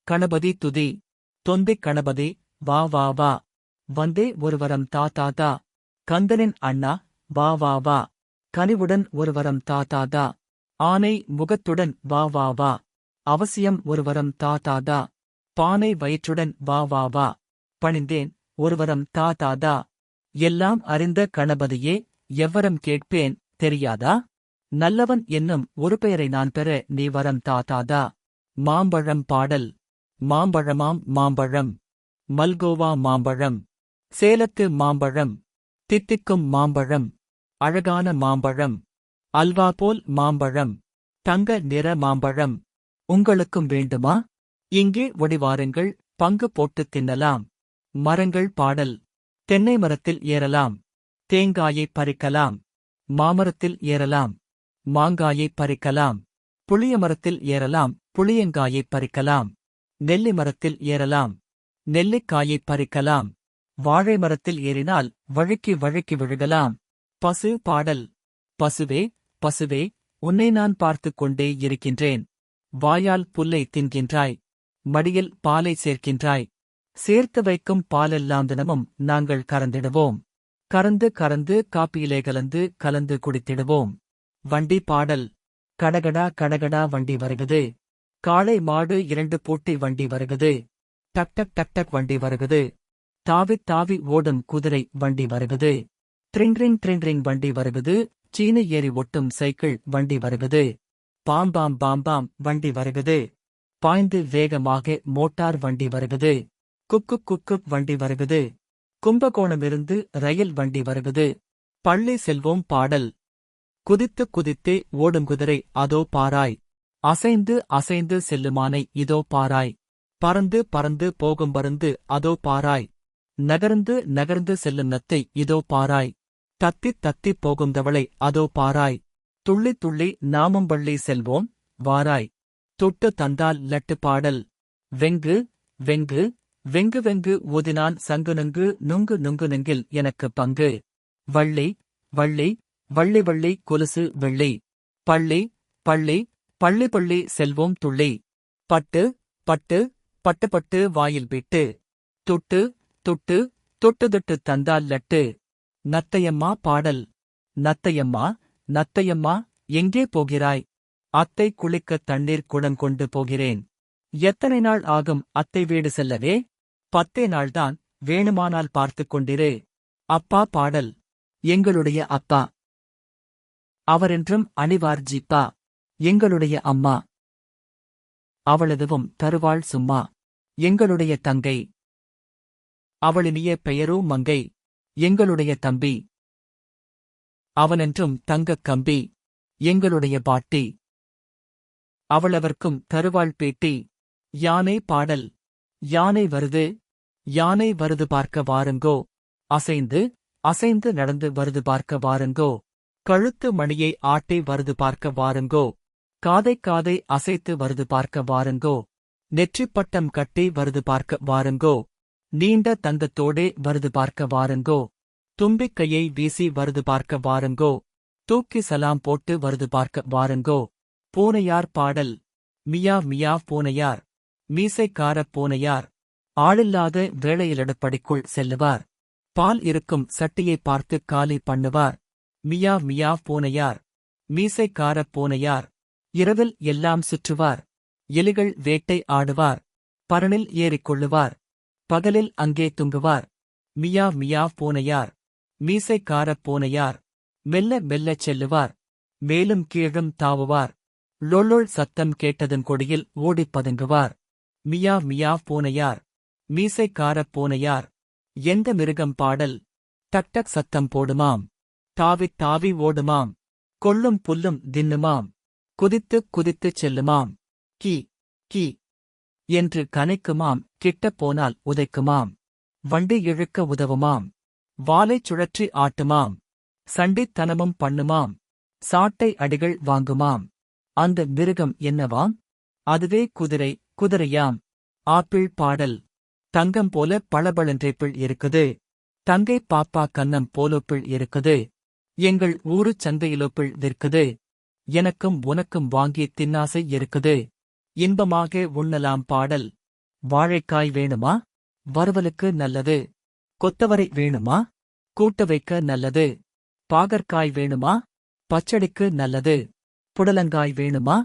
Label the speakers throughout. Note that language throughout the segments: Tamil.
Speaker 1: கணபதி துதி. தொந்திக் கணபதி, வா வா வா. வந்தே ஒருவரம் தா தா தா. கந்தனின் அண்ணா, வா வா வா. கனிவுடன் ஒருவரம் தா தா தா. ஆனை முகத்துடன் வா வா வா. அவசியம் ஒருவரம் தா தா தா. பானை வயிற்றுடன் வா வா வா. பணிந்தேன், ஒருவரம் தா தா தா. எல்லாம் அறிந்த கணபதியே, எவ்வரம் கேட்பேன், தெரியாதா? நல்லவன் என்னும் ஒரு பெயரை நான் பெற நீ வரம் தா தா தா. மாம்பழம் பாடல். மாம்பழமாம் மாம்பழம். மல்கோவா மாம்பழம். சேலத்து மாம்பழம். தித்திக்கும் மாம்பழம். அழகான மாம்பழம். அல்வா போல் மாம்பழம். தங்க நிற மாம்பழம். உங்களுக்கும் வேண்டுமா? இங்கே ஒடிவாருங்கள், பங்கு போட்டுத் தின்னலாம். மரங்கள் பாடல். தென்னை மரத்தில் ஏறலாம். தேங்காயைப் பறிக்கலாம். மாமரத்தில் ஏறலாம். மாங்காயைப் பறிக்கலாம். புளிய மரத்தில் ஏறலாம், புளியங்காயைப் பறிக்கலாம். நெல்லி மரத்தில் ஏறலாம். நெல்லிக்காயைப் பறிக்கலாம். வாழை மரத்தில் ஏறினால் வழுக்கி வழுக்கி விழுகலாம். பசு பாடல். பசுவே, பசுவே, உன்னை நான் பார்த்துக் கொண்டே இருக்கின்றேன். வாயால் புல்லை தின்கின்றாய். மடியில் பாலை சேர்க்கின்றாய். சேர்த்து வைக்கும் பாலெல்லாம் தினமும் நாங்கள் கறந்திடுவோம். கறந்து கறந்து காப்பியிலே கலந்து குடித்திடுவோம். வண்டி பாடல். கடகடா கடகடா வண்டி வருகுது. காளை மாடு 2 பூட்டி வண்டி வருகுது. டக் டக் டக் டக் வண்டி வருகுது. தாவித் தாவி ஓடும் குதிரை வண்டி வருகுது. ட்ரிங் ட்ரிங் வண்டி வருகுது. சீனி ஏறி ஒட்டும் சைக்கிள் வண்டி வருகுது. பாம்பாம் பாம்பாம் வண்டி வருகுது. பாய்ந்து வேகமாக மோட்டார் வண்டி வருகுது. குக்கு குக்கு வண்டி வருகுது. கும்பகோணமிருந்து ரயில் வண்டி வருகுது. பள்ளி செல்வோம் பாடல். குதித்து குதித்தே ஓடும் குதிரை அதோ பாராய். அசைந்து அசைந்து செல்லுமானை இதோ பாராய். பறந்து பறந்து போகும் பருந்து அதோ பாராய். நகர்ந்து நகர்ந்து செல்லும் நத்தை இதோ பாராய். தத்தித் தத்திப் போகும் தவளை அதோ பாராய். துள்ளித் துள்ளி நாமும் பள்ளி செல்வோம், வாராய். தொட்டு தந்தால் லட்டு பாடல். வெங்கு வெங்கு வெங்கு வெங்கு ஊதினான் சங்குநங்கு நுங்கு நுங்கு நெங்கில் எனக்குப் பங்கு. வள்ளி வள்ளி வள்ளி வள்ளி கொலுசு வெள்ளி. பள்ளி பள்ளி பள்ளி பள்ளி செல்வோம் துள்ளி. பட்டு பட்டு பட்டு பட்டு வாயில் விட்டு. தொட்டு தொட்டு தொட்டு தொட்டு தந்தால் லட்டு. நத்தையம்மா பாடல். நத்தையம்மா நத்தையம்மா, எங்கே போகிறாய்? அத்தை குளிக்கத் தண்ணீர் குடம் கொண்டு போகிறேன். எத்தனை நாள் ஆகும் அத்தை வீடு செல்லவே? 10 நாள்தான், வேணுமானால் பார்த்துக் கொண்டிரு. அப்பா பாடல். எங்களுடைய அப்பா அவரென்றும் அணிவார் ஜிப்பா. எங்களுடைய அம்மா அவளெதுவும் தருவாள் சும்மா. எங்களுடைய தங்கை அவளினிய பெயரோ மங்கை. எங்களுடைய தம்பி அவனென்றும் தங்கக் கம்பி. எங்களுடைய பாட்டி அவளவர்க்கும் தருவாள் பேட்டி. யானை பாடல். யானை வருது. யானை வருது பார்க்க வாருங்கோ. அசைந்து அசைந்து நடந்து வருது பார்க்க வாருங்கோ. கழுத்து மணியை ஆட்டி வருது பார்க்க வாருங்கோ. காதை அசைத்து வருது பார்க்க வாருங்கோ. நெற்றிப்பட்டம் கட்டி வருது பார்க்க வாருங்கோ. நீண்ட தந்தத்தோடே வருது பார்க்க வாருங்கோ. தும்பிக்கையை வீசி வருது பார்க்க வாருங்கோ. தூக்கி சலாம் போட்டு வருது பார்க்க வாருங்கோ. பூனையார் பாடல். மியா மியா பூனையார். மீசைக்காரப் பூனையார். ஆளில்லாத வேளையிலடுப்படிக்குள் செல்லுவார். பால் இருக்கும் சட்டியைப் பார்த்து காலி பண்ணுவார். மியா மியா பூனையார். மீசைக்காரப் பூனையார். இரவில் எல்லாம் சுற்றுவார். எலிகள் வேட்டை ஆடுவார். பரணில் ஏறிக்கொள்ளுவார். பகலில் அங்கே துங்குவார். மியா மியா பூனையார். மீசைக்காரப் பூனையார். மெல்ல மெல்லச் செல்லுவார். மேலும் கீழும் தாவுவார். லொள்ளொள் சத்தம் கேட்டதும் கொடியில் ஓடிப் பதுங்குவார். மியா மியா பூனையார். மீசைக்காரப் பூனையார். எந்த மிருகம் பாடல். டக் டக் சத்தம் போடுமாம். தாவித் தாவி ஓடுமாம். கொள்ளும் புல்லும் தின்னுமாம். குதித்துக் குதித்துச் செல்லுமாம். கி கி என்று கனைக்குமாம். கிட்டப் போனால் உதைக்குமாம். வண்டி இழுக்க உதவுமாம். வாலைச் சுழற்றி ஆட்டுமாம். சண்டித்தனமும் பண்ணுமாம். சாட்டை அடிகள் வாங்குமாம். அந்த மிருகம் என்னவாம்? அதுவே குதிரை. குதிரையாம். ஆப்பிள் பாடல். தங்கம் போல பளபளன்றேப்பிள் இருக்குது. தங்கை பாப்பா கன்னம் போலோப்பிள் இருக்குது. எங்கள் ஊருச் சந்தையிலோப்பிள் விற்குது. எனக்கும் உனக்கும் வாங்கி தின்னாசை இருக்குது. இன்பமாக உண்ணலாம் பாடல். வாழைக்காய் வேணுமா? வறுவலுக்கு நல்லது. கொத்தவரை வேணுமா? கூட்ட வைக்க நல்லது. பாகற்காய் வேணுமா? பச்சடிக்கு நல்லது. புடலங்காய் வேணுமா?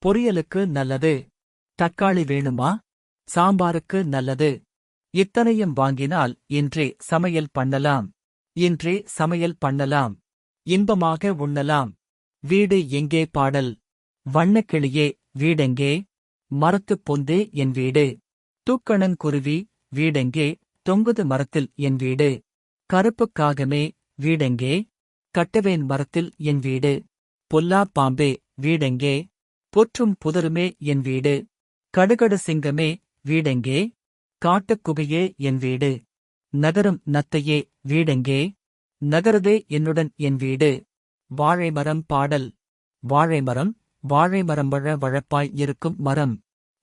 Speaker 1: பொரியலுக்கு நல்லது. தக்காளி வேணுமா? சாம்பாருக்கு நல்லது. இத்தனையும் வாங்கினால் இன்றே சமையல் பண்ணலாம். இன்றே சமையல் பண்ணலாம். இன்பமாக உண்ணலாம். வீடு எங்கே பாடல். வண்ணக்கிளியே வீடெங்கே? மரத்துப் பொந்தே என் வீடு. தூக்கணங்குருவி வீடெங்கே? தொங்குது மரத்தில் என் வீடு. கருப்புக் காகமே வீடெங்கே? கட்டவேன் மரத்தில் என் வீடு. பொல்லாப் பாம்பே வீடெங்கே? பொற்றும் புதருமே என் வீடு. கடுகடு சிங்கமே வீடெங்கே? காட்டுக் குகையே என் வீடு. நகரும் நத்தையே வீடெங்கே? நகருதே என்னுடன் என் வீடு. வாழைமரம் பாடல். வாழைமரம் வாழைமரம் வழப்பாய் இருக்கும் மரம்.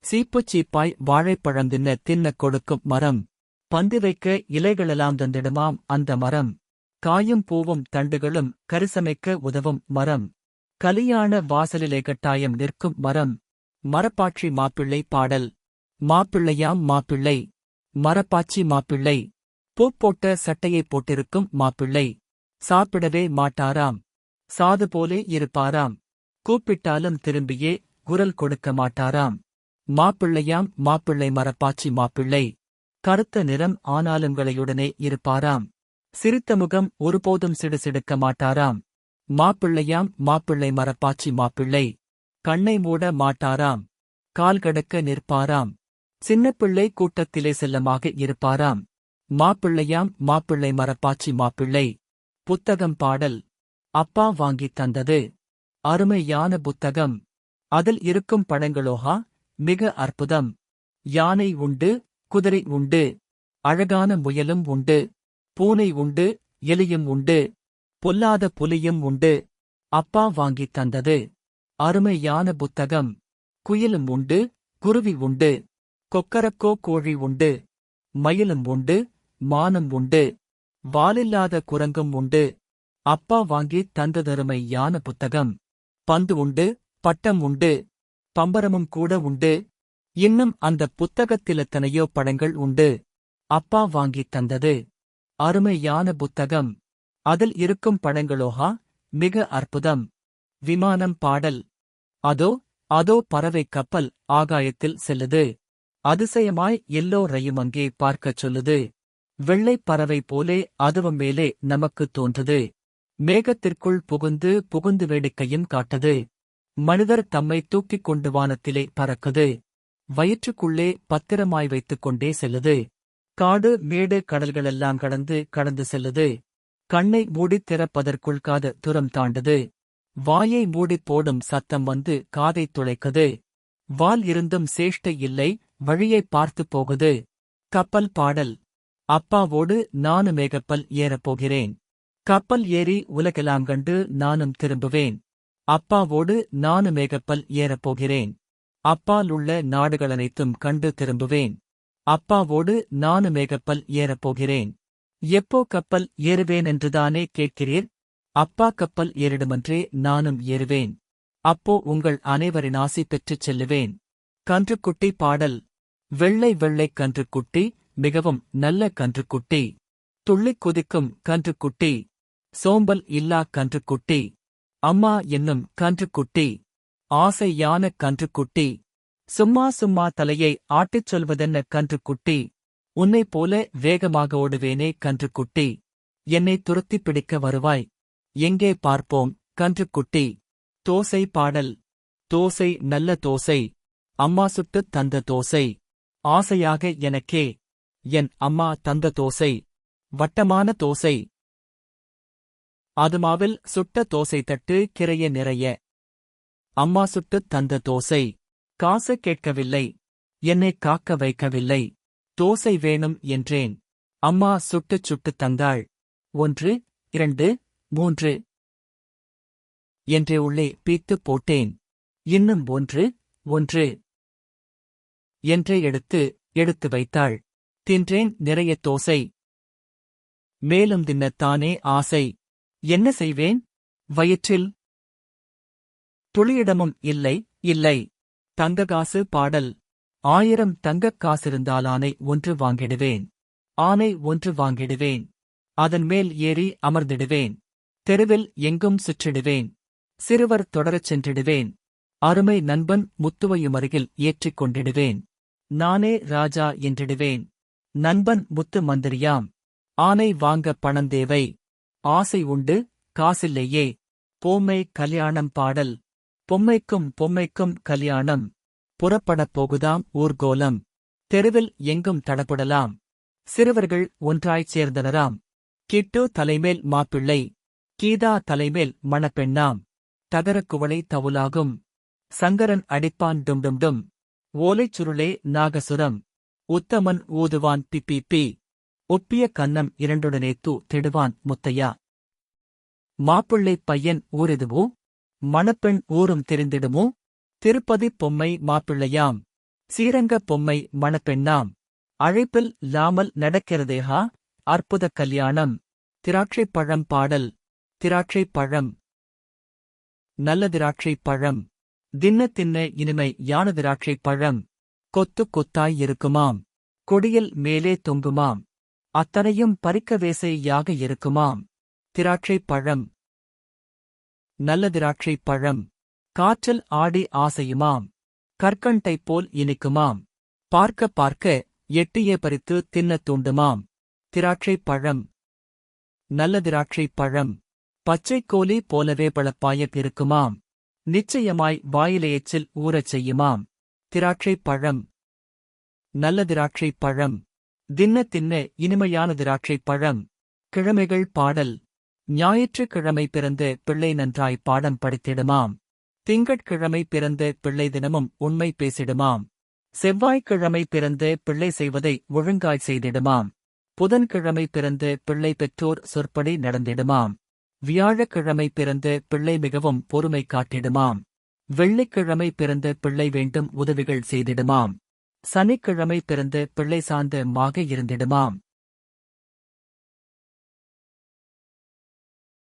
Speaker 1: சீப்புச் சீப்பாய் வாழைப்பழந்தின்ன தின்னக் கொடுக்கும் மரம். பந்து வைக்க இலைகளெல்லாம் தந்திடுமாம் அந்த மரம். காயும் பூவும் தண்டுகளும் கரிசமைக்க உதவும் மரம். கலியாண வாசலிலே கட்டாயம் நிற்கும் மரம். மரப்பாச்சி மாப்பிள்ளை பாடல். மாப்பிள்ளையாம் மாப்பிள்ளை. மரப்பாச்சி மாப்பிள்ளை. பூப்போட்ட சட்டையைப் போட்டிருக்கும் மாப்பிள்ளை. சாப்பிடவே மாட்டாராம். சாது போலே இருப்பாராம். கூப்பிட்டாலும் திரும்பியே குரல் கொடுக்க மாட்டாராம். மாப்பிள்ளையாம் மாப்பிள்ளை மரப்பாச்சி மாப்பிள்ளை. கருத்த நிறம் ஆனாலுங்களையுடனே இருப்பாராம். சிரித்த முகம் ஒருபோதும் சிடுசிடுக்க மாட்டாராம். மாப்பிள்ளையாம் மாப்பிள்ளை மரப்பாச்சி மாப்பிள்ளை. கண்ணை மூட மாட்டாராம். கால்கடக்க நிற்பாராம். சின்னப்பிள்ளை கூட்டத்திலே செல்லமாக இருப்பாராம். மாப்பிள்ளையாம் மாப்பிள்ளை மரப்பாச்சி மாப்பிள்ளை. புத்தகம் பாடல். அப்பா வாங்கித் தந்தது. அருமையான புத்தகம். அதில் இருக்கும் படங்களோஹா மிக அற்புதம். யானை உண்டு, குதிரை உண்டு, அழகான முயலும் உண்டு, பூனை உண்டு, எலியும் உண்டு, பொல்லாத புலியும் உண்டு. அப்பா வாங்கித் தந்தது. அருமையான புத்தகம். குயிலும் உண்டு, குருவி உண்டு, கொக்கரக்கோ கோழி உண்டு, மயிலும் உண்டு, மானும் உண்டு, வாலில்லாத குரங்கும் உண்டு. அப்பா வாங்கித் தந்ததருமையான புத்தகம். பந்து உண்டு, பட்டம் உண்டு, பம்பரமும் கூட உண்டு. இன்னும் அந்த புத்தகத்திலெத்தனையோ படங்கள் உண்டு. அப்பா வாங்கித் தந்தது. அருமையான புத்தகம். அதில் இருக்கும் படங்களோஹா மிக அற்புதம். விமானம் பாடல். அதோ அதோ பறவை கப்பல் ஆகாயத்தில் செல்லுது. அதிசயமாய் எல்லோரையும் அங்கே பார்க்கச் சொல்லுது. வெள்ளைப் பறவை போலே அதுவும் மேலே நமக்குத் தோன்றுது. மேகத்திற்குள் புகுந்து புகுந்து வேடிக்கையும் காட்டுது. மனிதர் தம்மை தூக்கிக் கொண்டு வானத்திலே பறக்குது. வயிற்றுக்குள்ளே பத்திரமாய் வைத்துக் கொண்டே செல்லுது. காடு மேடு கடல்களெல்லாம் கடந்து கடந்து செல்லுது. கண்ணை மூடித் திறப்பதற்குள் காது துரம் தாண்டுது. வாயை மூடிப் போடும் சத்தம் வந்து காதைத் துளைக்குது. வால் இருந்தும் சேஷ்டை இல்லை, வழியைப் பார்த்துப் போகுது. கப்பல் பாடல். அப்பாவோடு நானும் மேகப்பல் ஏறப் போகிறேன். கப்பல் ஏறி உலகெல்லாம் கண்டு நானும் திரும்புவேன். அப்பாவோடு நானும் மேகப்பல் ஏறப் போகிறேன். அப்பாலுள்ள நாடுகளனைத்தும் கண்டு திரும்புவேன். அப்பாவோடு நானும் மேகப்பல் ஏறப் போகிறேன். எப்போ கப்பல் ஏறுவேனென்றுதானே கேட்கிறீர்? அப்பா கப்பல் ஏறிடுமன்றே நானும் ஏறுவேன். அப்போ உங்கள் அனைவரின் ஆசி பெற்றுச் செல்லுவேன். கன்றுக்குட்டி பாடல். வெள்ளை வெள்ளை கன்றுக்குட்டி, மிகவும் நல்ல கன்றுக்குட்டி. துள்ளிக் குதிக்கும் கன்றுக்குட்டி. சோம்பல் இல்லா கன்றுக்குட்டி. அம்மா என்னும் கன்றுக்குட்டி. ஆசையான கன்றுக்குட்டி. சும்மா சும்மா தலையை ஆட்டிச் சொல்வதென்ன கன்றுக்குட்டி. உன்னைப் போல வேகமாக ஓடுவேனே கன்றுக்குட்டி. என்னை துரத்திப் பிடிக்க வருவாய். எங்கே பார்ப்போம் கன்றுக்குட்டி. தோசை பாடல். தோசை நல்ல தோசை. அம்மா சுட்டுத் தந்த தோசை. ஆசையாக எனக்கே. என் அம்மா தந்த தோசை. வட்டமான தோசை. அதுமாவில் சுட்ட தோசை தட்டு கிரைய நிறைய. அம்மா சுட்டுத் தந்த தோசை. காசு கேட்கவில்லை. என்னை காக்க வைக்கவில்லை. தோசை வேணும் என்றேன். அம்மா சுட்டுச் சுட்டுத் தந்தாள். 1 2 3 என்றே உள்ளே பீத்துப் போட்டேன். இன்னும் 1 1 என்றே எடுத்து வைத்தாள். தின்றேன் நிறைய தோசை. மேலும் தின்னத்தானே ஆசை. என்ன செய்வேன்? வயிற்றில் துளியிடமும் இல்லை இல்லை. தங்ககாசு பாடல். 1000 தங்கக் காசிருந்தால் ஆனை ஒன்று வாங்கிடுவேன். ஆனை ஒன்று வாங்கிடுவேன். அதன் மேல் ஏறி அமர்ந்திடுவேன். தெருவில் எங்கும் சுற்றிடுவேன். சிறுவர் தொடரச் சென்றிடுவேன். அருமை நண்பன் முத்துவையுமருகில் ஏற்றிக் கொண்டிடுவேன். நானே ராஜா என்றிடுவேன். நண்பன் முத்து மந்திரியாம். ஆனை வாங்க பணந்தேவை. ஆசை உண்டு, காசில்லையே. பொம்மை கல்யாணம் பாடல். பொம்மைக்கும் கல்யாணம். புறப்படப் போகுதாம் ஊர்கோலம். தெருவில் எங்கும் தடபுடலாம். சிறுவர்கள் ஒன்றாய்ச் சேர்ந்தனராம். கிட்டு தலைமேல் மாப்பிள்ளை. கீதா தலைமேல் மணப்பெண்ணாம். தகரக்குவளை தவுலாகும். சங்கரன் அடிப்பான் டும். ஓலைச் சுருளே நாகசுரம். உத்தமன் ஊதுவான் பிப்பி. ஒப்பிய கன்னம் இரண்டுடனே திடுவான் முத்தையா. மாப்பிள்ளை பையன் ஊரெதுவோ? மணப்பெண் ஊரும் தெரிந்திடுமோ? திருப்பதி பொம்மை மாப்பிள்ளையாம். சீரங்க பொம்மை மணப்பெண்ணாம். அழைப்பில் லாமல் நடக்கிறதேஹா. அற்புதக் கல்யாணம். திராட்சைப் பழம் பாடல். திராட்சைப் பழம். நல்ல திராட்சைப் பழம். தின்ன இனிமை யான திராட்சைப் பழம். கொத்தாய் இருக்குமாம். கொடியில் மேலே தொங்குமாம். அத்தனையும் பறிக்க வேசையாக இருக்குமாம். திராட்சைப் பழம். நல்ல திராட்சைப் பழம். காற்றில் ஆடி ஆசையுமாம். கற்கண்டைப் போல் இனிக்குமாம். பார்க்க எட்டியே பறித்து தின்னத் தூண்டுமாம். திராட்சைப் பழம். நல்ல திராட்சைப் பழம். பச்சைக் கோலி போலவே பழப்பாயக் இருக்குமாம். நிச்சயமாய் வாயிலே எச்சில் ஊறச் செய்யுமாம். திராட்சைப் பழம். நல்ல திராட்சைப் பழம். தின்ன இனிமையான திராட்சைப் பழம். கிழமைகள் பாடல். ஞாயிற்றுக்கிழமை பிறந்த பிள்ளை நன்றாய் பாடம் படித்திடுமாம். திங்கட்கிழமை பிறந்த பிள்ளை தினமும் உண்மை பேசிடுமாம். செவ்வாய்க்கிழமை பிறந்த பிள்ளை செய்வதை ஒழுங்காய் செய்திடுமாம். புதன்கிழமை பிறந்த பிள்ளை பெற்றோர் சொற்படி நடந்திடுமாம். வியாழக்கிழமை பிறந்த பிள்ளை மிகவும் பொறுமை காட்டிடுமாம். வெள்ளிக்கிழமை பிறந்த பிள்ளை வேண்டும் உதவிகள் செய்திடுமாம். சனிக்கிழமை பிறந்த பிள்ளை சார்ந்த மாக இருந்திடுமாம்.